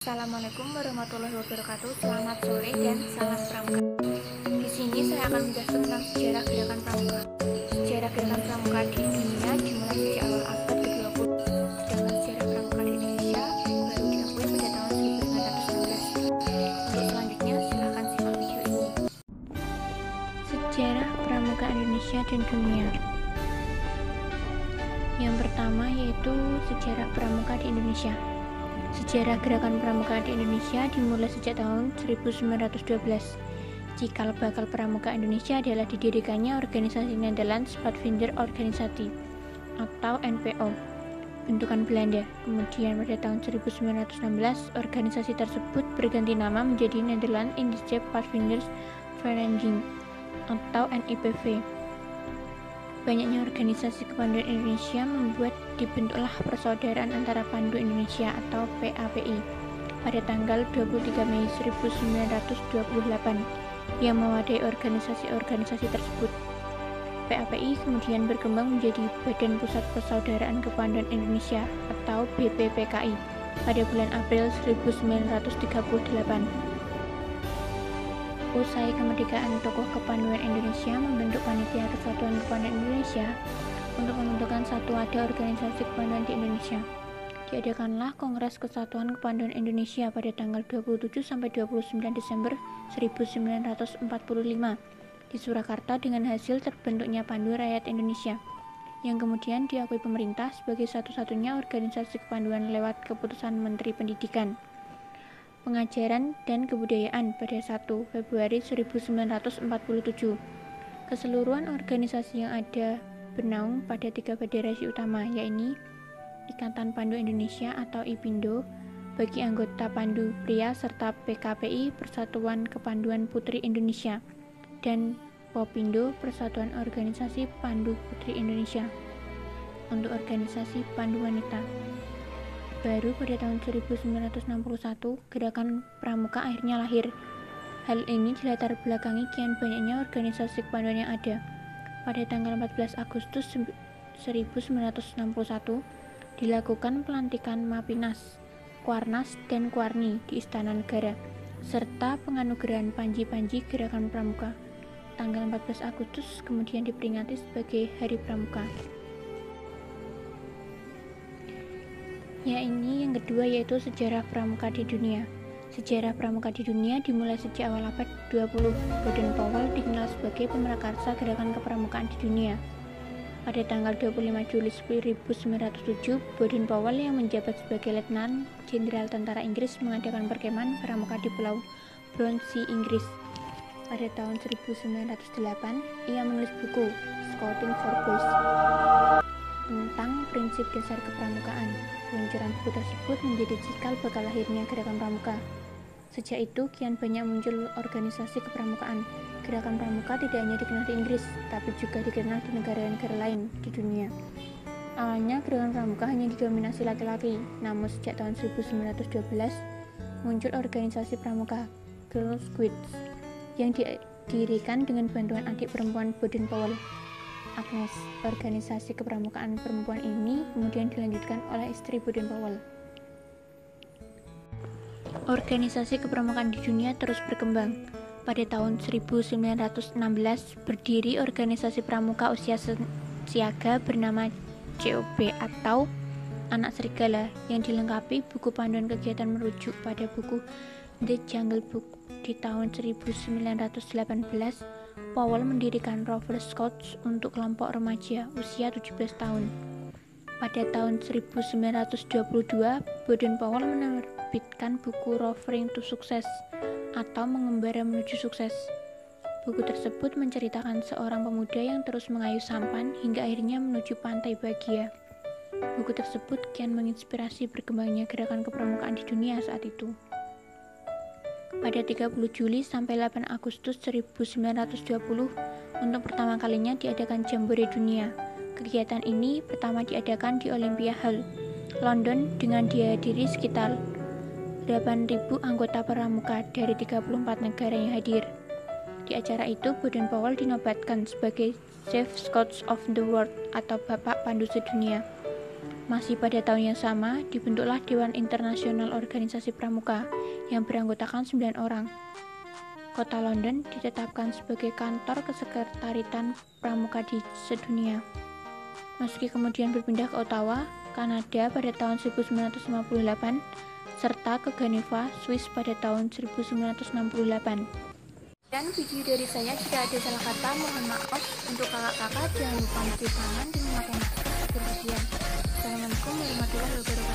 Assalamualaikum warahmatullahi wabarakatuh. Selamat sore dan salam pramuka. Di sini saya akan menjelaskan tentang sejarah gerakan pramuka. Sejarah gerakan pramuka di dunia dimulai sejak awal abad ke-20, sedangkan sejarah pramuka di Indonesia baru diakui pada tahun 1916. Untuk selanjutnya, silakan simak video ini. Sejarah pramuka Indonesia dan dunia. Yang pertama yaitu sejarah pramuka di Indonesia. Sejarah gerakan pramuka di Indonesia dimulai sejak tahun 1912. Cikal bakal pramuka Indonesia adalah didirikannya organisasi Nederlands Pathfinder Organisatie atau NPO, bentukan Belanda. Kemudian pada tahun 1916, organisasi tersebut berganti nama menjadi Nederland Indische Padvinders Vereniging atau NIPV. Banyaknya organisasi kepanduan Indonesia membuat dibentuklah Persaudaraan Antara Pandu Indonesia atau PAPI pada tanggal 23 Mei 1928 yang mewadai organisasi-organisasi tersebut. PAPI kemudian berkembang menjadi Badan Pusat Persaudaraan Kepanduan Indonesia atau BPPKI pada bulan April 1938. Usai kemerdekaan, tokoh kepanduan Indonesia membentuk Panitia Kesatuan Kepanduan Indonesia untuk menentukan satu wadah organisasi kepanduan di Indonesia. Diadakanlah Kongres Kesatuan Kepanduan Indonesia pada tanggal 27–29 Desember 1945 di Surakarta dengan hasil terbentuknya Pandu Rakyat Indonesia, yang kemudian diakui pemerintah sebagai satu-satunya organisasi kepanduan lewat keputusan Menteri Pendidikan, Pengajaran dan Kebudayaan pada 1 Februari 1947. Keseluruhan organisasi yang ada bernaung pada 3 federasi utama, yaitu Ikatan Pandu Indonesia atau IPINDO bagi anggota Pandu pria serta PKPI Persatuan Kepanduan Putri Indonesia dan POPINDO Persatuan Organisasi Pandu Putri Indonesia untuk organisasi Pandu Wanita. Baru pada tahun 1961, gerakan pramuka akhirnya lahir. Hal ini dilatar belakangi kian banyaknya organisasi kepanduan yang ada. Pada tanggal 14 Agustus 1961, dilakukan pelantikan Mapinas, Kuarnas, dan Kuarni di Istana Negara, serta penganugerahan Panji-Panji Gerakan Pramuka. Tanggal 14 Agustus kemudian diperingati sebagai Hari Pramuka. Yang kedua yaitu sejarah pramuka di dunia. Sejarah pramuka di dunia dimulai sejak awal abad 20. Baden-Powell dikenal sebagai pemrakarsa gerakan kepramukaan di dunia. Pada tanggal 25 Juli 1907, Baden-Powell yang menjabat sebagai Letnan Jenderal Tentara Inggris mengadakan perkemahan pramuka di Pulau Bronsea, Inggris. Pada tahun 1908, ia menulis buku Scouting for Boys tentang prinsip dasar kepramukaan. Peluncuran buku tersebut menjadi cikal bakal lahirnya gerakan pramuka. Sejak itu, kian banyak muncul organisasi kepramukaan. Gerakan pramuka tidak hanya dikenal di Inggris, tapi juga dikenal di negara-negara lain di dunia. Awalnya, gerakan pramuka hanya didominasi laki-laki, namun sejak tahun 1912, muncul organisasi pramuka, Girl Scouts, yang didirikan dengan bantuan adik perempuan Baden-Powell, Agnes. Organisasi kepramukaan perempuan ini kemudian dilanjutkan oleh istri Baden-Powell. Organisasi kepramukaan di dunia terus berkembang. Pada tahun 1916 berdiri organisasi pramuka usia siaga bernama COB atau Anak Serigala, yang dilengkapi buku panduan kegiatan merujuk pada buku The Jungle Book. Di tahun 1918 Powell mendirikan Rover Scouts untuk kelompok remaja usia 17 tahun. Pada tahun 1922, Baden-Powell menerbitkan buku Rovering to Success atau Mengembara Menuju Sukses. Buku tersebut menceritakan seorang pemuda yang terus mengayuh sampan hingga akhirnya menuju pantai bahagia. Buku tersebut kian menginspirasi berkembangnya gerakan kepramukaan di dunia saat itu. Pada 30 Juli sampai 8 Agustus 1920, untuk pertama kalinya diadakan Jambore Dunia. Kegiatan ini pertama diadakan di Olympia Hall, London, dengan dihadiri sekitar 8.000 anggota pramuka dari 34 negara yang hadir. Di acara itu, Baden-Powell dinobatkan sebagai Chief Scouts of the World atau Bapak Pandu Sedunia. Masih pada tahun yang sama, dibentuklah Dewan Internasional Organisasi Pramuka yang beranggotakan 9 orang. Kota London ditetapkan sebagai kantor kesekretariatan pramuka di sedunia. Meski kemudian berpindah ke Ottawa, Kanada pada tahun 1958, serta ke Geneva, Swiss pada tahun 1968. Dan video dari saya, jika ada salah kata, mohon maaf. Untuk kakak-kakak, jangan lupa mencuci tangan dan memakai masker. Assalamualaikum warahmatullahi wabarakatuh.